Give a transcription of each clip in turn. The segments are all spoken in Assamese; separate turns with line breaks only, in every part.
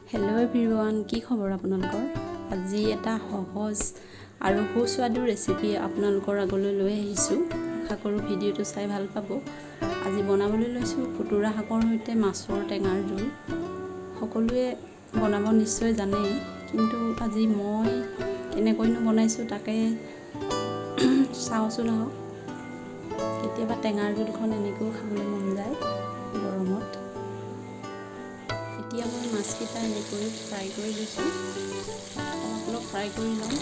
हेलो एवरीवन की खबर आपनलोকৰ আজি এটা সহজ আৰু সুস্বাদু ৰেচিপি आपनलोকৰ আগলৈ লৈ আহিছো আশা কৰো ভিডিওটো চাই ভাল পাব আজি বনাবলৈ লৈছো khutura শাকৰ হৈতে মাছৰ টেঙাৰ জোল সকলোৱে বনাব নিশ্চয় জানে কিন্তু আজি মই কেনেকৈনো বনাইছো তাকে চাওচোন আহক কেতিয়াবা টেঙাৰ জোলখন এনেকৈ খাবলৈ মন যায় গৰমত এতিয়া মই মাছকেইটা এনেকৈ ফ্ৰাই কৰি লৈছো অলপ ফ্ৰাই কৰি লম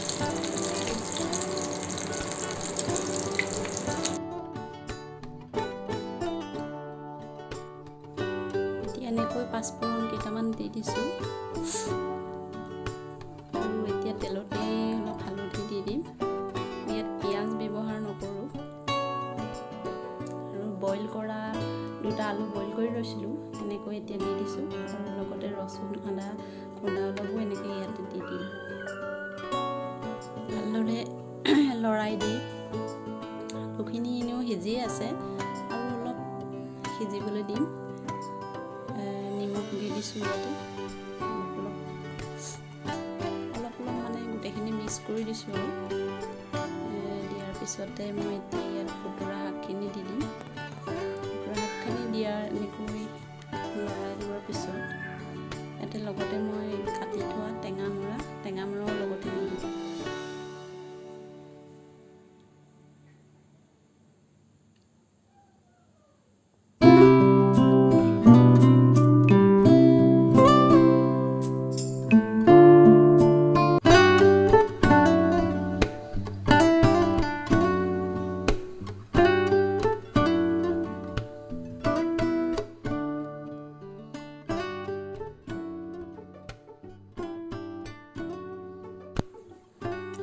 এতিয়া এনেকৈ পাঁচফোৰণ কেইটামান দি দিছো আৰু এতিয়া তেলতে অলপ হালধি দি দিম ইয়াত পিয়াজ ব্যৱহাৰ নকৰো আৰু বইল কৰা দুটা আলু বইল কৰি লৈছিলো এনেকৈ এতিয়া দি দিছো আৰু লগতে ৰসুন আদা খুন্দা অলপো এনেকৈ ইয়াতে দি দিম ভালদৰে লৰাই দি আলুখিনি এনেও সিজি আছে আৰু অলপ সিজিবলৈ দিম নিমখ দি দিছো ইয়াতে অলপ মানে গোটেইখিনি মিক্স কৰি দিছো আৰু দিয়াৰ পিছতে মই এতিয়া ইয়াত khutura শাকখিনি দি দিম khutura শাকখিনি দিয়াৰ এনেকৈ লৰাই দিয়াৰ পিছত এতে লগতে মই কাটি থোৱা টেঙামৰা লগতে দি দিম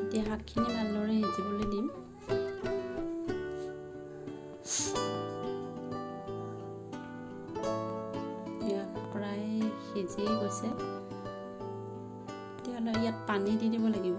এতিয়া শাকখিনি ভালদৰে সিজিবলৈ দিম প্ৰায় সিজি গৈছে এতিয়া ইয়াত পানী দি দিব লাগিব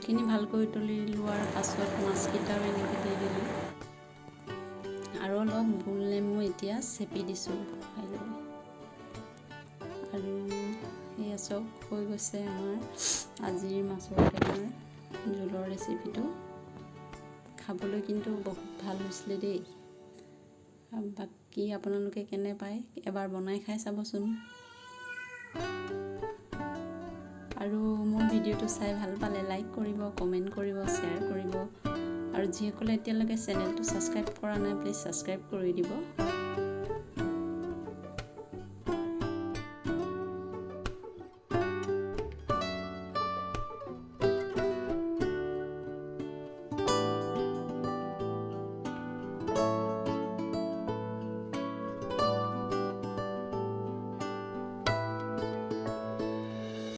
খিনি ভালকৈ উতলি লোৱাৰ পাছত মাছকেইটাও এনেকৈ দি দিলোঁ আৰু অলপ গোল নেমু এতিয়া চেপি দিছোঁ আৰু এয়া চব হৈ গৈছে আমাৰ আজিৰ মাছৰ টেঙাৰ জোলৰ ৰেচিপিটো খাবলৈ কিন্তু বহুত ভাল হৈছিলে দেই বাকি আপোনালোকে কেনে পায় এবাৰ বনাই খাই চাবচোন আৰু মোৰ ভিডিওটো চাই ভাল পালে লাইক কৰিব কমেন্ট কৰিব শ্বেয়াৰ কৰিব আৰু যিসকলে এতিয়ালৈকে চেনেলটো সাবস্ক্ৰাইব কৰা নাই প্লিজ সাবস্ক্ৰাইব কৰি দিব